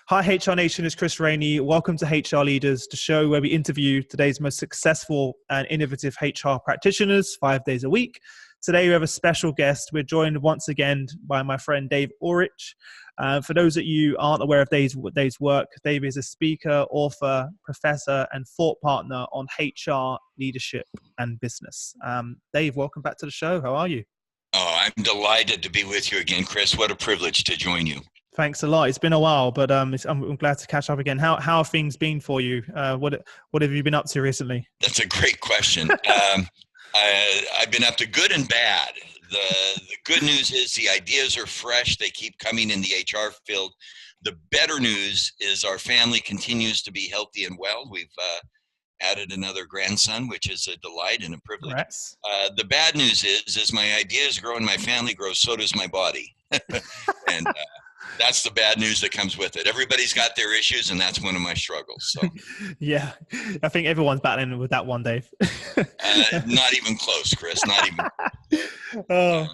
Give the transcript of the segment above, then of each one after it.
Hi, HR Nation, it's Chris Rainey. Welcome to HR Leaders, the show where we interview today's most successful and innovative HR practitioners 5 days a week. Today, we have a special guest. We're joined once again by my friend Dave Ulrich. For those of you who aren't aware of Dave's work, Dave is a speaker, author, professor, and thought partner on HR, leadership, and business. Dave, welcome back to the show. How are you? Oh, I'm delighted to be with you again, Chris. What a privilege to join you. Thanks a lot. It's been a while, but I'm glad to catch up again. How have things been for you? What have you been up to recently? That's a great question. I've been up to good and bad. The good news is the ideas are fresh. They keep coming in the HR field. The better news is our family continues to be healthy and well. We've added another grandson, which is a delight and a privilege. The bad news is my ideas grow and my family grows, so does my body. And that's the bad news that comes with it. Everybody's got their issues, and that's one of my struggles. So, yeah, I think everyone's battling with that one, Dave. Not even close, Chris. Not even.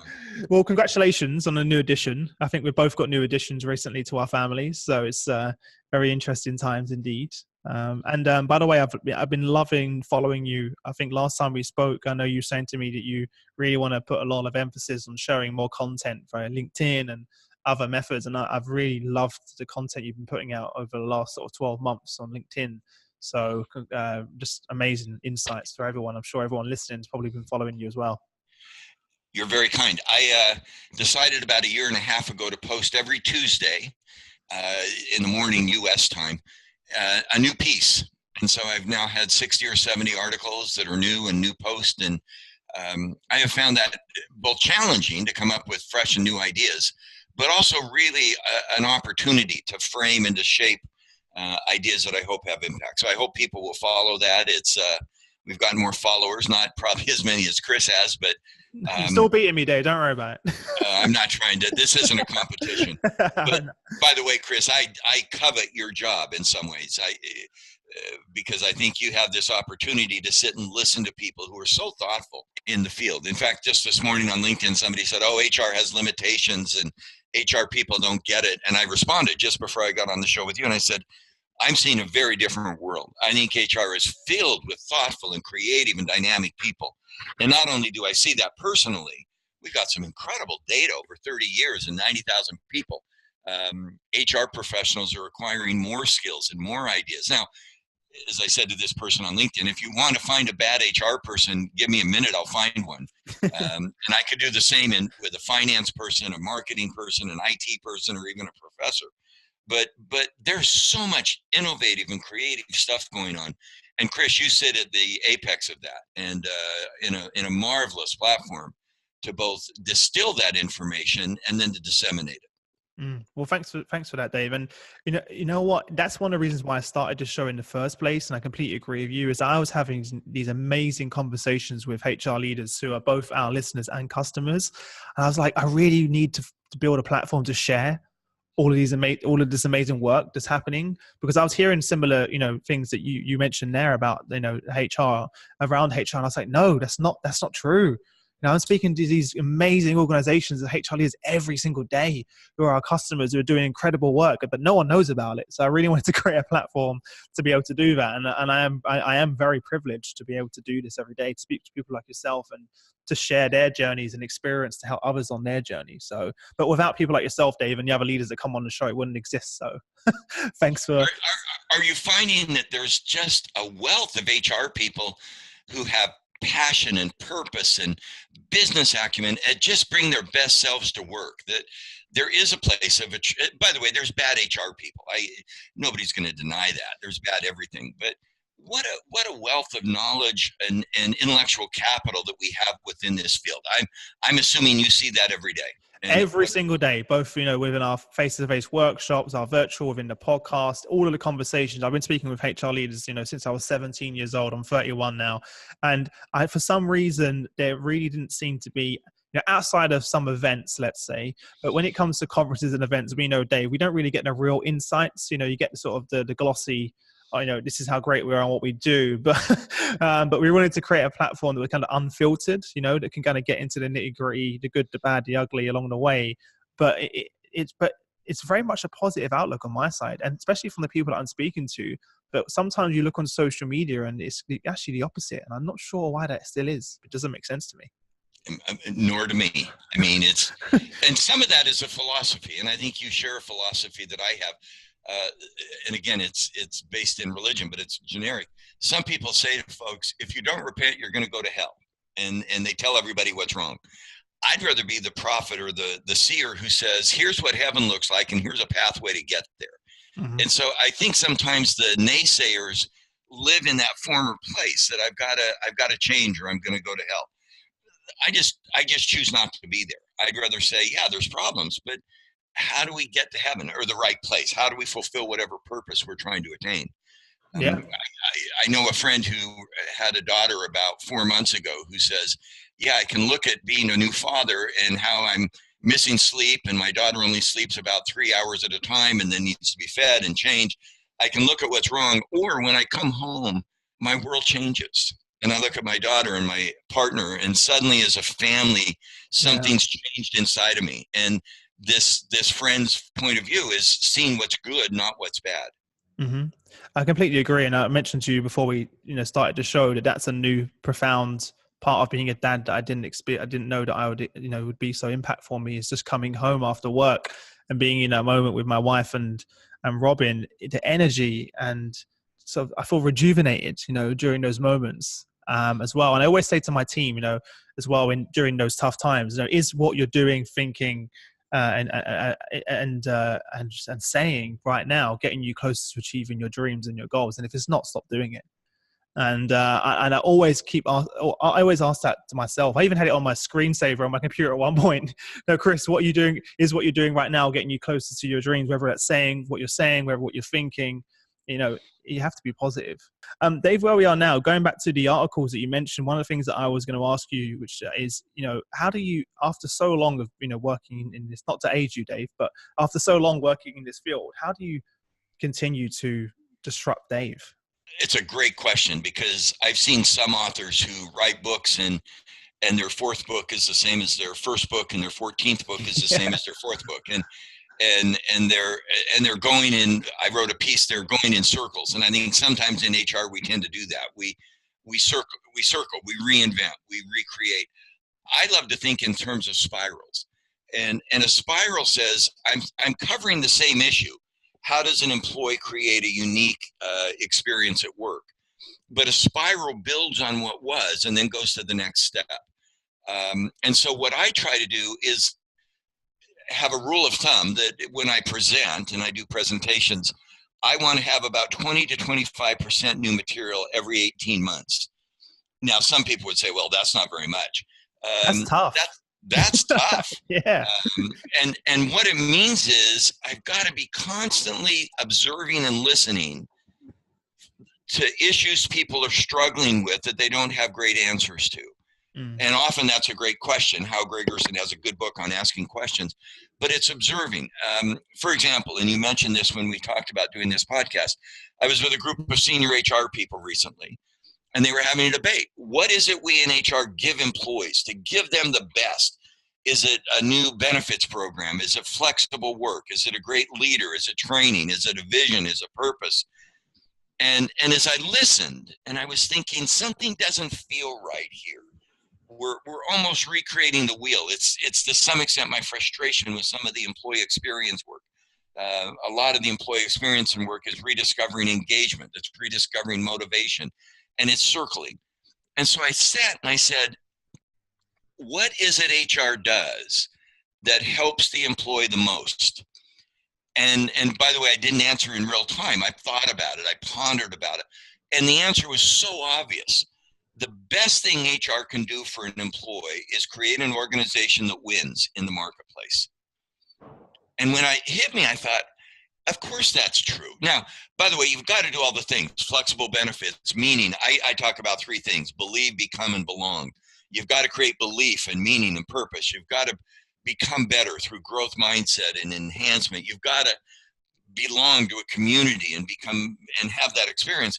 Well, congratulations on a new addition. I think we've both got new additions recently to our families, so it's very interesting times indeed. And by the way, I've been loving following you. I think last time we spoke, I know you were saying to me that you really want to put a lot of emphasis on sharing more content via LinkedIn and other methods, and I've really loved the content you've been putting out over the last sort of 12 months on LinkedIn. So just amazing insights for everyone. I'm sure everyone listening has probably been following you as well. You're very kind. I decided about a year and a half ago to post every Tuesday in the morning U.S. time a new piece. And so I've now had 60 or 70 articles that are new and new posts. And I have found that both challenging to come up with fresh and new ideas, but also really an opportunity to frame and to shape ideas that I hope have impact. So I hope people will follow that. It's we've gotten more followers, not probably as many as Chris has, but you're still beating me, Dave. Don't worry about it. I'm not trying to. This isn't a competition. But by the way, Chris, I covet your job in some ways. Because I think you have this opportunity to sit and listen to people who are so thoughtful in the field. In fact, just this morning on LinkedIn, somebody said, "Oh, HR has limitations and HR people don't get it." And I responded just before I got on the show with you, and I said, I'm seeing a very different world. I think HR is filled with thoughtful and creative and dynamic people. And not only do I see that personally, we've got some incredible data over 30 years and 90,000 people. HR professionals are acquiring more skills and more ideas. Now, as I said to this person on LinkedIn, if you want to find a bad HR person, give me a minute, I'll find one. And I could do the same with a finance person, a marketing person, an IT person, or even a professor. But there's so much innovative and creative stuff going on. And Chris, you sit at the apex of that, and in a marvelous platform to both distill that information and then to disseminate it. Well, thanks for that, Dave. And you know what? That's one of the reasons why I started this show in the first place. And I completely agree with you. Is I was having these amazing conversations with HR leaders who are both our listeners and customers. And I was like, I really need to build a platform to share all of this amazing work that's happening, because I was hearing similar, things that you mentioned there about, HR around HR. And I was like, no, that's not true. I'm speaking to these amazing organizations and HR leaders every single day who are our customers, who are doing incredible work, but no one knows about it. So I really wanted to create a platform to be able to do that. And I am very privileged to be able to do this every day, to speak to people like yourself and to share their journeys and experience to help others on their journey. So, but without people like yourself, Dave, and the other leaders that come on the show, it wouldn't exist. So thanks for... Are you finding that there's just a wealth of HR people who have passion and purpose and business acumen and just bring their best selves to work? That there is a place of it. By the way, there's bad HR people. Nobody's going to deny that. There's bad everything. But what a wealth of knowledge and intellectual capital that we have within this field. I'm assuming you see that every day. Every single day, both, within our face-to-face workshops, our virtual, within the podcast, all of the conversations. I've been speaking with HR leaders, since I was 17 years old. I'm 31 now. And for some reason, there really didn't seem to be, outside of some events, let's say, but when it comes to conferences and events, we know, Dave, we don't really get the real insights. You get the sort of the glossy, this is how great we are and what we do. But we wanted to create a platform that was kind of unfiltered, that can kind of get into the nitty gritty, the good, the bad, the ugly along the way. But it's very much a positive outlook on my side, and especially from the people that I'm speaking to. But sometimes you look on social media and it's actually the opposite, and I'm not sure why that still is. It doesn't make sense to me. Nor to me. I mean, and some of that is a philosophy, and I think you share a philosophy that I have. And again, it's based in religion, but it's generic. Some people say to folks, if you don't repent, you're going to go to hell. And they tell everybody what's wrong. I'd rather be the prophet or the seer who says, here's what heaven looks like, and here's a pathway to get there. Mm-hmm. And so I think sometimes the naysayers live in that former place that I've got to change, or I'm going to go to hell. I just choose not to be there. I'd rather say, yeah, there's problems, but how do we get to heaven, or the right place? How do we fulfill whatever purpose we're trying to attain? Yeah. I know a friend who had a daughter about 4 months ago who says, yeah, I can look at being a new father and how I'm missing sleep, and my daughter only sleeps about 3 hours at a time and then needs to be fed and changed. I can look at what's wrong, or when I come home, my world changes. And I look at my daughter and my partner, and suddenly as a family, something's changed inside of me. And this friend's point of view is seeing what's good, not what's bad. Mm-hmm. I completely agree. And I mentioned to you before we started the show that that's a new profound part of being a dad that I didn't expect. I didn't know that I would would be so impactful on me. Is just coming home after work and being in a moment with my wife and Robin, the energy, and so I feel rejuvenated during those moments as well. And I always say to my team as well, during those tough times, is what you're doing, thinking and saying right now getting you closer to achieving your dreams and your goals? And if it's not, stop doing it. And I always ask that to myself. I even had it on my screensaver on my computer at one point. No, Chris, what you're doing right now getting you closer to your dreams, whether that's saying, whether what you're thinking. You have to be positive. Dave, where we are now, going back to the articles that you mentioned, one of the things that I was going to ask you, which is, how do you, after so long of, working in this, not to age you, Dave, but after so long working in this field, how do you continue to disrupt Dave? It's a great question, because I've seen some authors who write books and their fourth book is the same as their first book, and their 14th book is the same as their fourth book. And they're going in. I wrote a piece. They're going in circles, and I think sometimes in HR we tend to do that. We circle, we reinvent, we recreate. I love to think in terms of spirals, and a spiral says I'm covering the same issue. How does an employee create a unique experience at work? But a spiral builds on what was and then goes to the next step. And so what I try to do is have a rule of thumb that when I present and I do presentations, I want to have about 20 to 25% new material every 18 months. Now, some people would say, well, that's not very much. That's tough. That's tough. Yeah. And what it means is I've got to be constantly observing and listening to issues people are struggling with that they don't have great answers to. And often that's a great question. Hal Gregerson has a good book on asking questions, but it's observing. For example, and you mentioned this when we talked about doing this podcast, I was with a group of senior HR people recently, and they were having a debate. What is it we in HR give employees to give them the best? Is it a new benefits program? Is it flexible work? Is it a great leader? Is it training? Is it a vision? Is it purpose? And as I listened, and I was thinking, something doesn't feel right here. We're almost recreating the wheel. It's to some extent my frustration with some of the employee experience work. A lot of the employee experience and work is rediscovering engagement. It's rediscovering motivation, and it's circling. And so I sat and I said, what is it HR does that helps the employee the most? And by the way, I didn't answer in real time. I thought about it. I pondered about it. And the answer was so obvious. The best thing HR can do for an employee is create an organization that wins in the marketplace. And when it hit me, I thought, of course that's true. Now, by the way, you've got to do all the things. Flexible benefits, meaning. I talk about three things: believe, become, and belong. You've got to create belief and meaning and purpose. You've got to become better through growth mindset and enhancement. You've got to belong to a community and become and have that experience.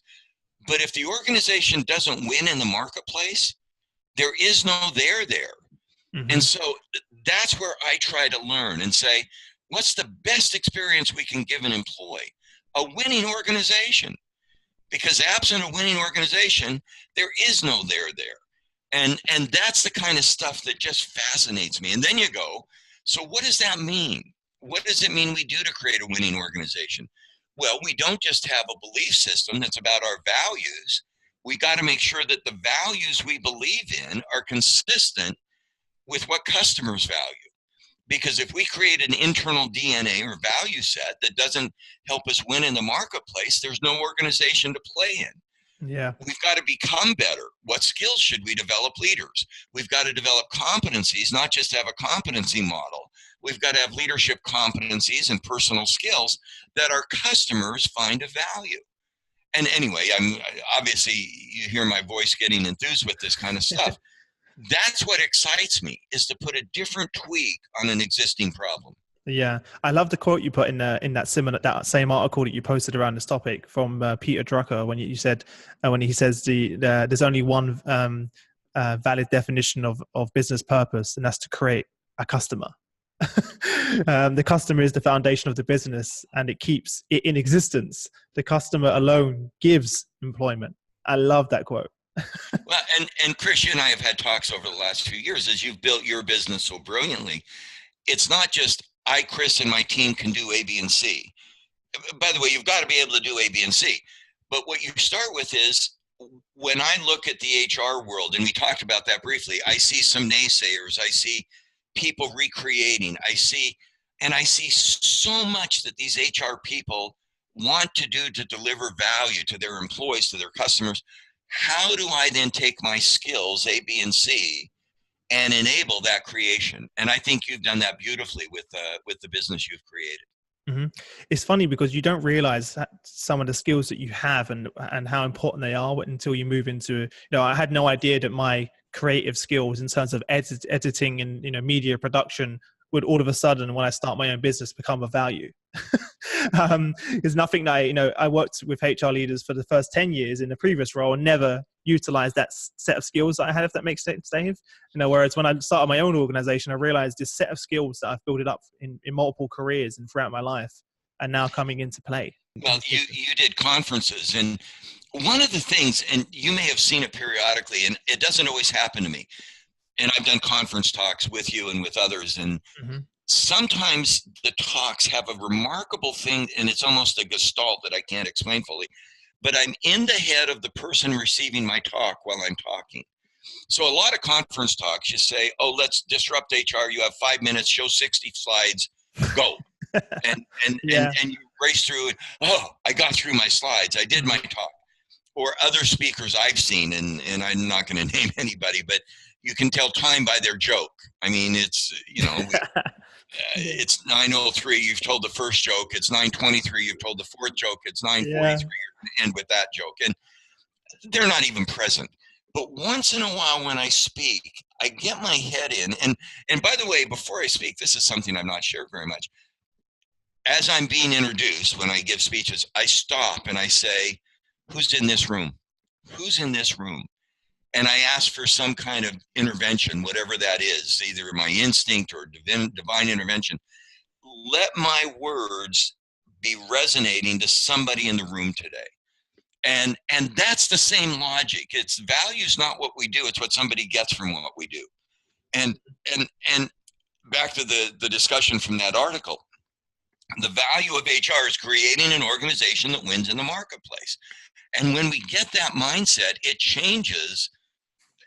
But if the organization doesn't win in the marketplace, there is no there. Mm-hmm. And so that's where I try to learn and say, What's the best experience we can give an employee? A winning organization. Because absent a winning organization, there is no there. And that's the kind of stuff that just fascinates me. And then you go, so what does that mean? What does it mean we do to create a winning organization? Well, we don't just have a belief system that's about our values. We got to make sure that the values we believe in are consistent with what customers value. Because if we create an internal DNA or value set that doesn't help us win in the marketplace, there's no organization to play in. Yeah. We've got to become better. What skills should we develop leaders? We've got to develop competencies, not just have a competency model. We've got to have leadership competencies and personal skills that our customers find of value. And anyway, obviously you hear my voice getting enthused with this kind of stuff. That's what excites me, is to put a different tweak on an existing problem. Yeah, I love the quote you put in that same article that you posted around this topic from Peter Drucker, when you said when he says there's only one valid definition of business purpose, and that's to create a customer. The customer is the foundation of the business, and it keeps it in existence. The customer alone gives employment. I love that quote. Well, and Chris, you and I have had talks over the last few years as you've built your business so brilliantly. It's not just I, Chris, and my team can do A, B, and C. By the way, you've got to be able to do A, B, and C. But what you start with is, when I look at the HR world, and we talked about that briefly, I see some naysayers. I see people recreating. I see so much that these HR people want to do to deliver value to their employees, to their customers. How do I then take my skills, A, B, and C, and enable that creation? And I think you've done that beautifully with the business you've created. Mm-hmm. It's funny because you don't realize some of the skills that you have and how important they are until you move into, I had no idea that my creative skills in terms of editing and, media production would all of a sudden, when I start my own business, become of value. There's nothing that I worked with HR leaders for the first 10 years in the previous role and never utilized that set of skills that I had, if that makes sense, Dave. Whereas when I started my own organization, I realized this set of skills that I've built it up in multiple careers and throughout my life are now coming into play. Well, you did conferences, and one of the things, and you may have seen it periodically, and it doesn't always happen to me, and I've done conference talks with you and with others, and sometimes the talks have a remarkable thing, and it's almost a gestalt that I can't explain fully, but I'm in the head of the person receiving my talk while I'm talking. So a lot of conference talks, you say, oh, let's disrupt HR. You have 5 minutes, show 60 slides, go. and you race through it. Oh, I got through my slides. I did my talk. Or other speakers I've seen, and I'm not going to name anybody, but you can tell time by their joke. I mean, it's, it's 9:03, you've told the first joke. It's 9:23, you've told the fourth joke. It's 9:43, you're going to end with that joke. And they're not even present. But once in a while when I speak, I get my head in. And by the way, before I speak, this is something I've not shared very much. As I'm being introduced, when I give speeches, I stop and I say, who's in this room? Who's in this room? And I ask for some kind of intervention, whatever that is, either my instinct or divine intervention. Let my words be resonating to somebody in the room today. And that's the same logic. It's value's not what we do, it's what somebody gets from what we do. And back to the discussion from that article, the value of HR is creating an organization that wins in the marketplace. And when we get that mindset, it changes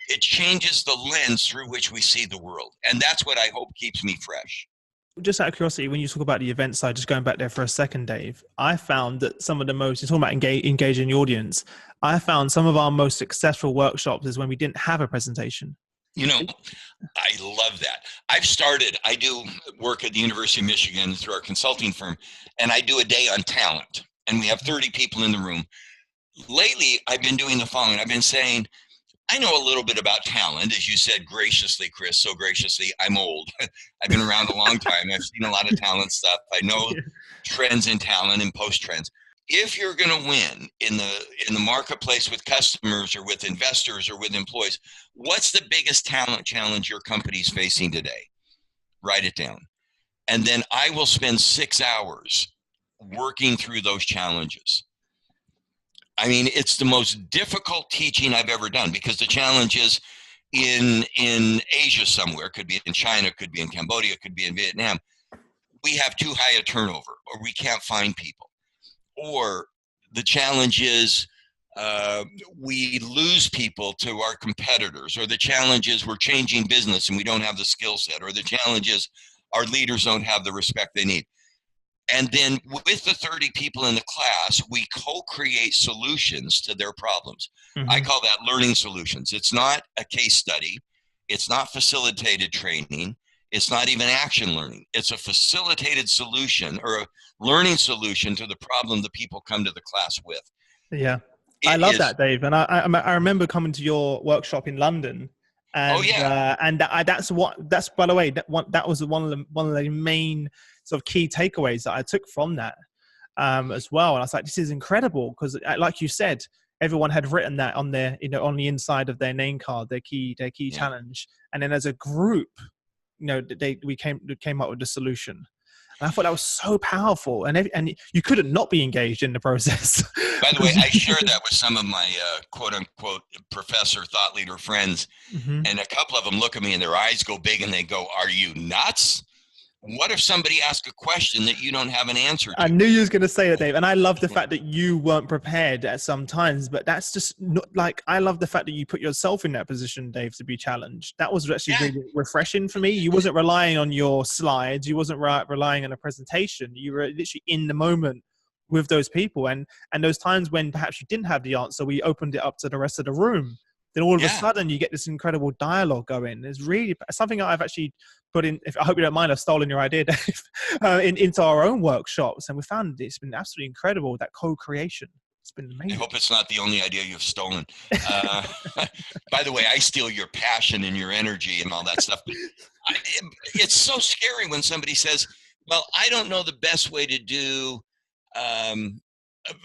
the lens through which we see the world. And that's what I hope keeps me fresh. Just out of curiosity, when you talk about the event side, just going back there for a second, Dave, I found that some of the most, you're talking about engaging the audience, I found some of our most successful workshops is when we didn't have a presentation. I love that. I do work at the University of Michigan through our consulting firm, and I do a day on talent, and we have 30 people in the room. Lately, I've been doing the following. I've been saying, I know a little bit about talent, as you said graciously, Chris, so graciously. I'm old. I've been around a long time. I've seen a lot of talent stuff. I know trends in talent and post-trends. If you're going to win in the marketplace with customers or with investors or with employees, what's the biggest talent challenge your company's facing today? Write it down. And then I will spend 6 hours working through those challenges. I mean, it's the most difficult teaching I've ever done, because the challenge is in Asia somewhere, could be in China, could be in Cambodia, could be in Vietnam. We have too high a turnover, or we can't find people. Or the challenge is we lose people to our competitors, or the challenge is we're changing business and we don't have the skill set, or the challenge is our leaders don't have the respect they need. And then with the 30 people in the class, we co-create solutions to their problems. Mm-hmm. I call that learning solutions. It's not a case study. It's not facilitated training. It's not even action learning. It's a facilitated solution, or a learning solution to the problem the people come to the class with. Yeah. I love that, Dave. And I remember coming to your workshop in London. And, that's by the way, that was one of the main sort of key takeaways that I took from that as well. And I was like, this is incredible, because like you said, everyone had written that on their, on the inside of their name card, their key challenge. And then as a group, we came up with the solution. And I thought that was so powerful, and you couldn't not be engaged in the process. By the way, I share that with some of my quote unquote professor, thought leader friends, mm-hmm. and a couple of them look at me and their eyes go big and they go, "Are you nuts? What if somebody asks a question that you don't have an answer to?" I knew you was going to say that, Dave. And I love the fact that you weren't prepared at some times, but that's just not like, I love the fact that you put yourself in that position, Dave, to be challenged. That was actually really refreshing for me. You wasn't relying on your slides. You wasn't relying on a presentation. You were literally in the moment with those people. And those times when perhaps you didn't have the answer, we opened it up to the rest of the room. Then all of a sudden you get this incredible dialogue going. It's really something that I've actually put in. I hope you don't mind, I've stolen your idea, Dave, into our own workshops. And we found it's been absolutely incredible, that co-creation. It's been amazing. I hope it's not the only idea you've stolen. By the way, I steal your passion and your energy and all that stuff. But it's so scary when somebody says, well, I don't know the best way to do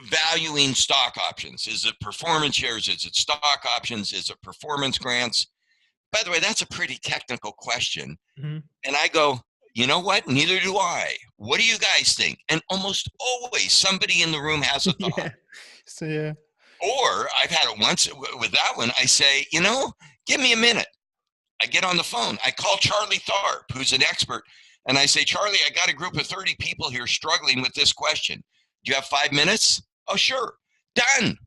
valuing stock options. Is it performance shares? Is it stock options? Is it performance grants? By the way, that's a pretty technical question. Mm-hmm. And I go, you know what? Neither do I. What do you guys think? And almost always somebody in the room has a thought. Or I've had it once with that one. I say, give me a minute. I get on the phone. I call Charlie Tharp, who's an expert. And I say, Charlie, I got a group of 30 people here struggling with this question. Do you have 5 minutes? Oh, sure. Done.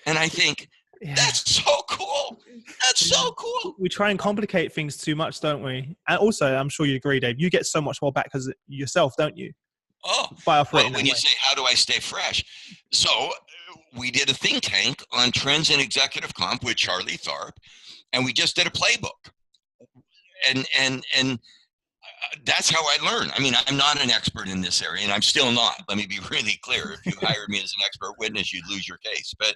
And I think, that's so cool. That's so cool. We try and complicate things too much, don't we? And also, I'm sure you agree, Dave, you get so much more back because yourself, don't you? Oh, when you say, how do I stay fresh? So we did a think tank on trends in executive comp with Charlie Tharp, and we just did a playbook. And that's how I learn. I mean, I'm not an expert in this area, and I'm still not. Let me be really clear. If you hired me as an expert witness, you'd lose your case. But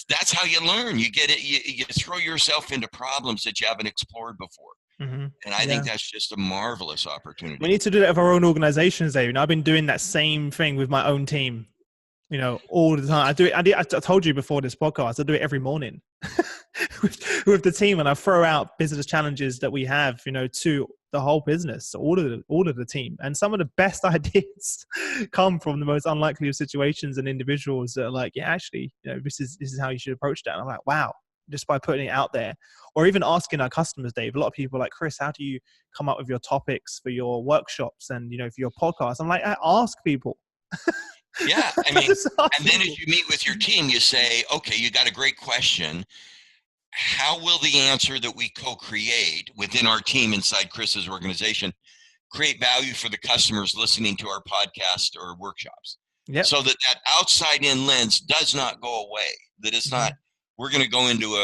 that's how you learn. You get it. You throw yourself into problems that you haven't explored before. Mm-hmm. And I think that's just a marvelous opportunity. We need to do that with our own organizations, Dave. I've been doing that same thing with my own team, all the time. I do it. I told you before this podcast, I do it every morning with the team, and I throw out business challenges that we have, to the whole business, all of the team. And some of the best ideas come from the most unlikely of situations and individuals that are like, this is how you should approach that. And I'm like, wow, just by putting it out there. Or even asking our customers, Dave. A lot of people are like, Chris, how do you come up with your topics for your workshops and, for your podcast? I'm like, I ask people. Yeah. I mean, and then as you meet with your team, you say, okay, you got a great question. How will the answer that we co-create within our team inside Chris's organization create value for the customers listening to our podcast or workshops? Yep. So that outside in lens does not go away. That it's not, we're going to go into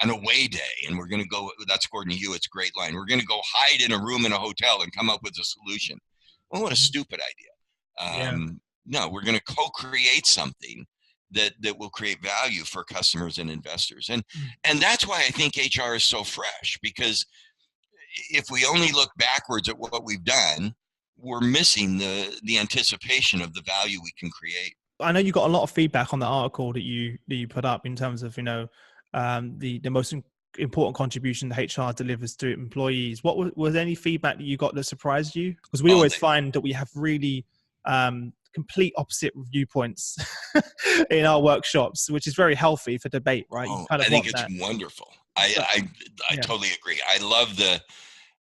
an away day and we're going to go, that's according to you, it's a great line. We're going to go hide in a room in a hotel and come up with a solution. Well, what a stupid idea. No, we're going to co-create something that will create value for customers and investors. And that's why I think HR is so fresh, because if we only look backwards at what we've done, we're missing the anticipation of the value we can create. I know you got a lot of feedback on the article that you put up in terms of, the most important contribution that HR delivers to employees. What was any feedback that you got that surprised you? Because we always find that we have really complete opposite viewpoints in our workshops, which is very healthy for debate, right? You kind of I think it's that. wonderful. I totally agree. I love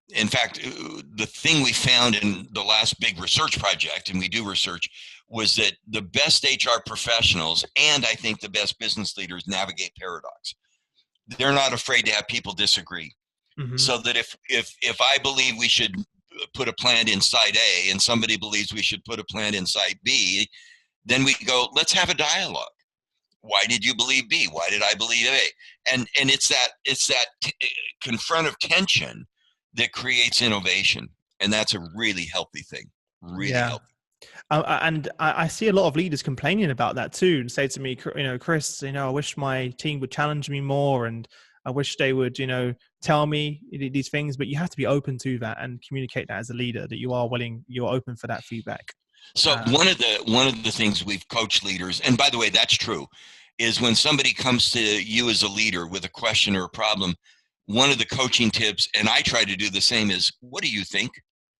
in fact, the thing we found in the last big research project, and we do research, was that the best HR professionals and I think the best business leaders navigate paradox. They're not afraid to have people disagree. Mm-hmm. So that if I believe we should put a plant inside A and somebody believes we should put a plant inside B, then we go, let's have a dialogue. Why did you believe B? Why did I believe A? And it's that confrontive tension that creates innovation. And that's a really healthy thing. Really healthy. And I see a lot of leaders complaining about that too, and say to me, Chris, I wish my team would challenge me more, and I wish they would, tell me these things. But you have to be open to that and communicate that as a leader, that you're open for that feedback. So one of the things we've coached leaders, and by the way, that's true, is when somebody comes to you as a leader with a question or a problem, one of the coaching tips, and I try to do the same, is what do you think?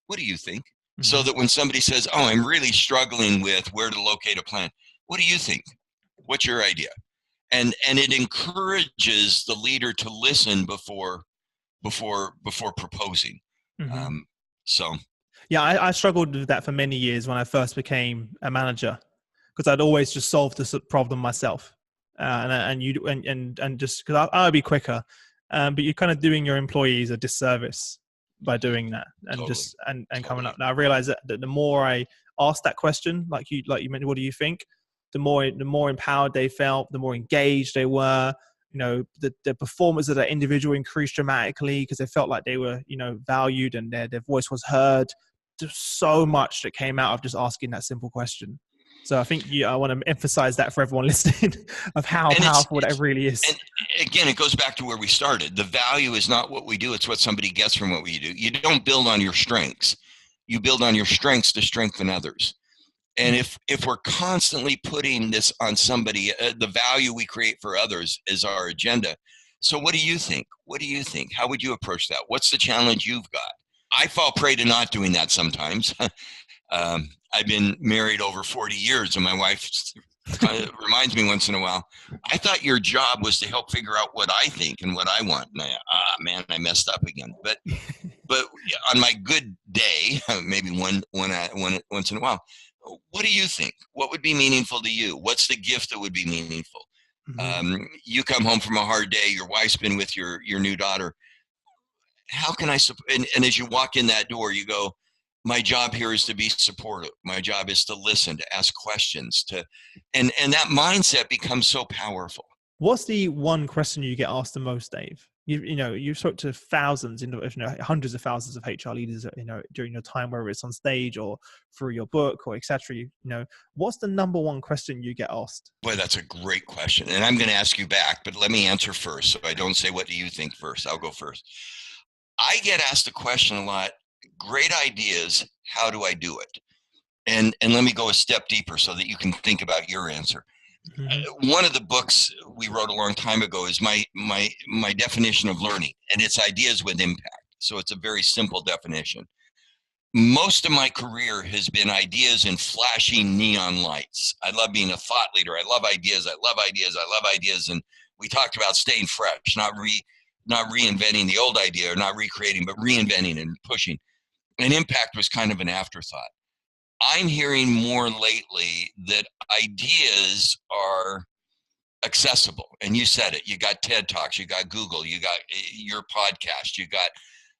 What do you think? Mm-hmm. So that when somebody says, oh, I'm really struggling with where to locate a plant, what do you think? What's your idea? And it encourages the leader to listen before proposing. Mm-hmm. Yeah, I struggled with that for many years when I first became a manager, because I'd always just solve the problem myself, and just because I would be quicker, but you're kind of doing your employees a disservice by doing that, and totally. Totally. Coming up. Now I realize that the more I ask that question, like you mentioned, what do you think? The more empowered they felt, the more engaged they were. The performance of that individual increased dramatically because they felt like they were, valued and their voice was heard. There's so much that came out of just asking that simple question. So I think I want to emphasize that for everyone listening of how powerful that really is. And again, it goes back to where we started. The value is not what we do. It's what somebody gets from what we do. You don't build on your strengths. You build on your strengths to strengthen others. And if we're constantly putting this on somebody, the value we create for others is our agenda. So what do you think? What do you think? How would you approach that? What's the challenge you've got? I fall prey to not doing that sometimes. I've been married over 40 years, and my wife reminds me once in a while, I thought your job was to help figure out what I think and what I want. And I messed up again. But on my good day, maybe once in a while, what do you think? What would be meaningful to you? What's the gift that would be meaningful? Mm-hmm. You come home from a hard day, your wife's been with your new daughter. How can I support? And as you walk in that door, you go, my job here is to be supportive. My job is to listen, to ask questions, and that mindset becomes so powerful. What's the one question you get asked the most, Dave? You spoke to thousands, hundreds of thousands of HR leaders, during your time, whether it's on stage or through your book or etc. What's the number one question you get asked? Boy, that's a great question, and I'm going to ask you back, but let me answer first, so I don't say what do you think first. I'll go first. I get asked a question a lot. Great ideas. How do I do it? And let me go a step deeper so that you can think about your answer. Mm-hmm. One of the books we wrote a long time ago is my definition of learning, and it's ideas with impact. So it's a very simple definition. Most of my career has been ideas in flashing neon lights. I love being a thought leader. I love ideas. I love ideas. I love ideas. And we talked about staying fresh, not reinventing the old idea or not recreating, but reinventing and pushing. And impact was kind of an afterthought. I'm hearing more lately that ideas are accessible. And you said it. You got TED Talks, you got Google, you got your podcast, you got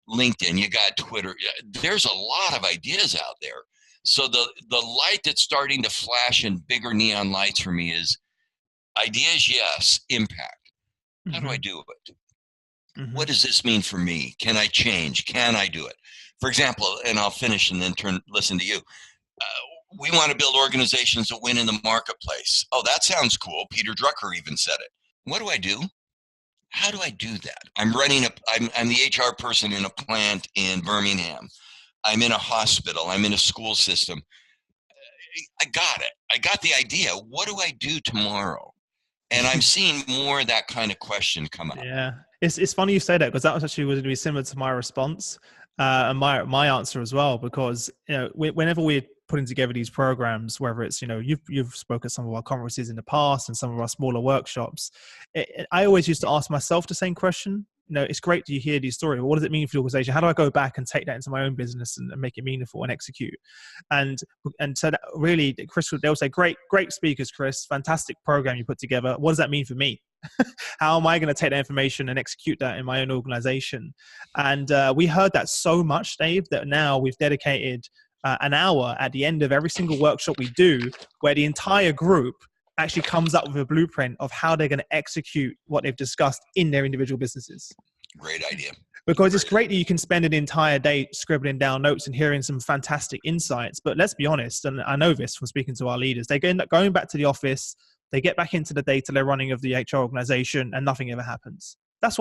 LinkedIn, you got Twitter. There's a lot of ideas out there. So the light that's starting to flash in bigger neon lights for me is ideas, yes, impact. How do I do it? Mm-hmm. What does this mean for me? Can I change? Can I do it? For example, and I'll finish and then listen to you. We want to build organizations that win in the marketplace. Oh, that sounds cool. Peter Drucker even said it. What do I do? How do I do that? I'm the HR person in a plant in Birmingham. I'm in a hospital. I'm in a school system. I got it. I got the idea. What do I do tomorrow? And I'm seeing more of that kind of question come up. Yeah. It's funny you say that, because that was actually going to be similar to my response and my answer as well. Because whenever we're putting together these programs, whether it's you've spoken at some of our conferences in the past and some of our smaller workshops, I always used to ask myself the same question. It's great that you hear these stories, but what does it mean for the organization? How do I go back and take that into my own business and make it meaningful and execute? And so that really, Chris, they'll say, great speakers, Chris, fantastic program you put together. What does that mean for me? How am I going to take that information and execute that in my own organization? And we heard that so much, Dave, that now we've dedicated an hour at the end of every single workshop we do, where the entire group actually comes up with a blueprint of how they're going to execute what they've discussed in their individual businesses. Great idea. Because it's great that you can spend an entire day scribbling down notes and hearing some fantastic insights. But let's be honest, and I know this from speaking to our leaders, they end up going back to the office, they get back into the data they're running of the HR organization, and nothing ever happens. That's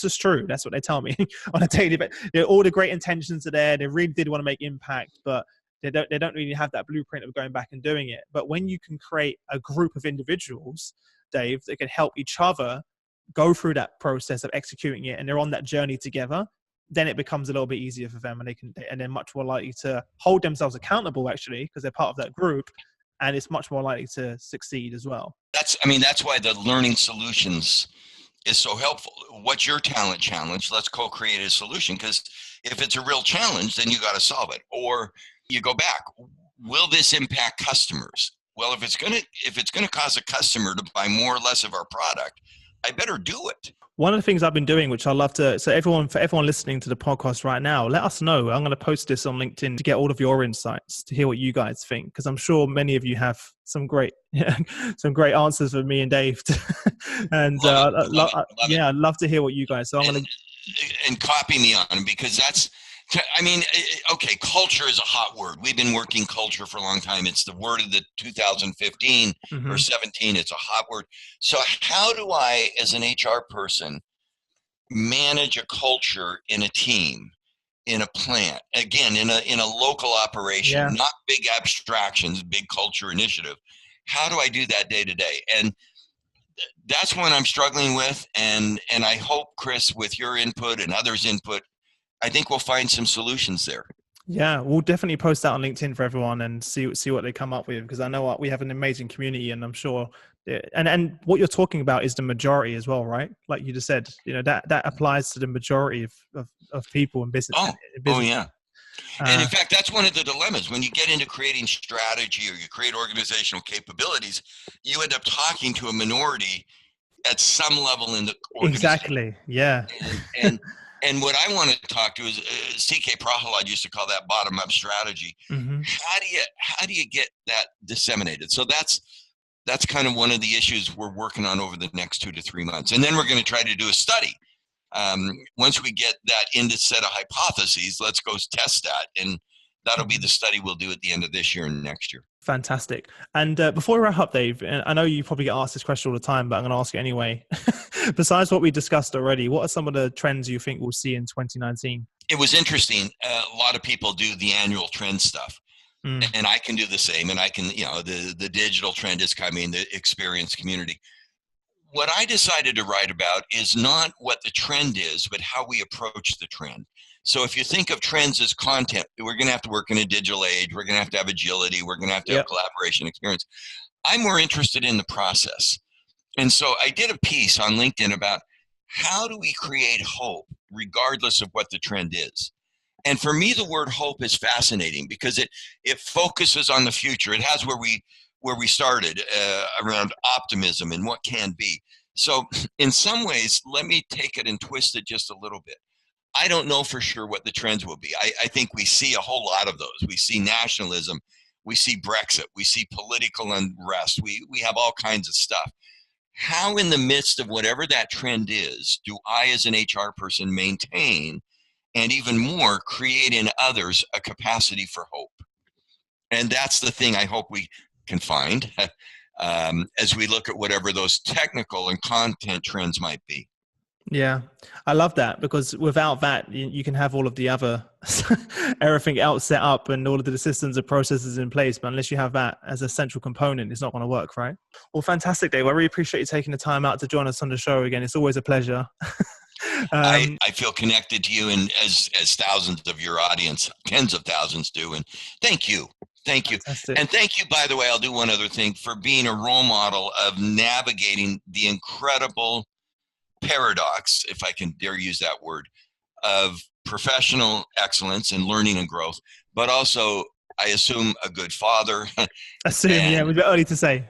just true. That's what they tell me on a daily basis. All the great intentions are there. They really did want to make impact, but they don't really have that blueprint of going back and doing it. But when you can create a group of individuals, Dave, that can help each other go through that process of executing it, and they're on that journey together, then it becomes a little bit easier for them, and they're much more likely to hold themselves accountable, actually, because they're part of that group, and it's much more likely to succeed as well. That's why the learning solutions is so helpful. What's your talent challenge? Let's co-create a solution, because if it's a real challenge, then you got to solve it. Or you go back, will this impact customers? Well, if it's going to cause a customer to buy more or less of our product, I better do it. One of the things I've been doing, which I love to, for everyone listening to the podcast right now, let us know. I'm going to post this on LinkedIn to get all of your insights, to hear what you guys think, because I'm sure many of you have some great answers for me and Dave. And I'd love to hear what you guys. So I'm going to copy me on them, because that's. Okay, culture is a hot word. We've been working culture for a long time. It's the word of the 2015 or 17. It's a hot word. So how do I, as an HR person, manage a culture in a team, in a plant, again, in a local operation, not big abstractions, big culture initiative? How do I do that day to day? And that's one I'm struggling with. And I hope, Chris, with your input and others' input, I think we'll find some solutions there. Yeah, we'll definitely post that on LinkedIn for everyone and see what they come up with, because I know we have an amazing community, and I'm sure, and what you're talking about is the majority as well, right? Like you just said, that applies to the majority of people in business. Oh yeah. And in fact, that's one of the dilemmas. When you get into creating strategy or you create organizational capabilities, you end up talking to a minority at some level in the organization. Exactly, yeah. And what I want to talk to is C.K. Prahalad used to call that bottom-up strategy. Mm-hmm. How do you get that disseminated? So that's kind of one of the issues we're working on over the next 2 to 3 months. And then we're going to try to do a study. Once we get that into set of hypotheses, let's go test that. And that'll be the study we'll do at the end of this year and next year. Fantastic. And before we wrap up, Dave, I know you probably get asked this question all the time, but I'm going to ask you anyway. Besides what we discussed already, what are some of the trends you think we'll see in 2019? It was interesting. A lot of people do the annual trend stuff. And I can do the same. And I can, the digital trend is coming, the experience community. What I decided to write about is not what the trend is, but how we approach the trend. So if you think of trends as content, we're going to have to work in a digital age. We're going to have agility. We're going to have collaboration experience. I'm more interested in the process. And so I did a piece on LinkedIn about how do we create hope regardless of what the trend is. And for me, the word hope is fascinating because it focuses on the future. It has where we started around optimism and what can be. So in some ways, let me take it and twist it just a little bit. I don't know for sure what the trends will be. I think we see a whole lot of those. We see nationalism. We see Brexit. We see political unrest. We have all kinds of stuff. How in the midst of whatever that trend is, do I as an HR person maintain and even more create in others a capacity for hope? And that's the thing I hope we can find as we look at whatever those technical and content trends might be. Yeah, I love that, because without that, you can have all of the other, everything else set up and all of the systems and processes in place. But unless you have that as a central component, it's not going to work, right? Well, fantastic, Dave. I really appreciate you taking the time out to join us on the show again. It's always a pleasure. I feel connected to you, and as thousands of your audience, tens of thousands do. And thank you. Thank you. Fantastic. And thank you, by the way, I'll do one other thing, for being a role model of navigating the incredible paradox, if I can dare use that word, of professional excellence and learning and growth, but also, I assume, a good father. Assume, yeah, it would be early to say.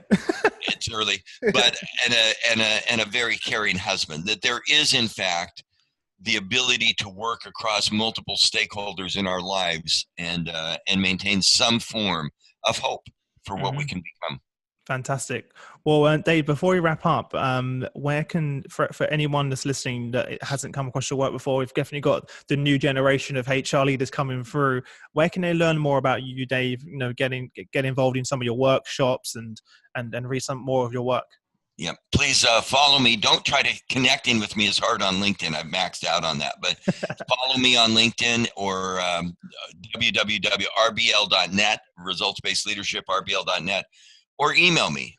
It's early, but and a very caring husband. That there is, in fact, the ability to work across multiple stakeholders in our lives and maintain some form of hope for what we can become. Fantastic. Well, Dave, before we wrap up, where can, for anyone that's listening that hasn't come across your work before, we've definitely got the new generation of HR leaders coming through. Where can they learn more about you, Dave? You know, get involved in some of your workshops and read some more of your work. Yeah, please follow me. Don't try to connecting with me as hard on LinkedIn. I've maxed out on that, but follow me on LinkedIn or www.rbl.net, results-based leadership, rbl.net, or email me.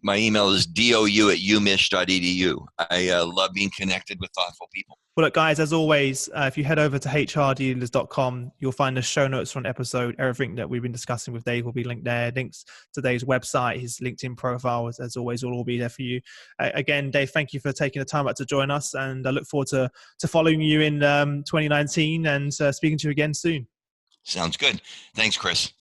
My email is dou@umich.edu. I love being connected with thoughtful people. Well, look, guys, as always, if you head over to hrdealers.com, you'll find the show notes for an episode. Everything that we've been discussing with Dave will be linked there. Links to Dave's website, his LinkedIn profile, as always, will all be there for you. Again, Dave, thank you for taking the time out to join us, and I look forward to following you in 2019 and speaking to you again soon. Sounds good. Thanks, Chris.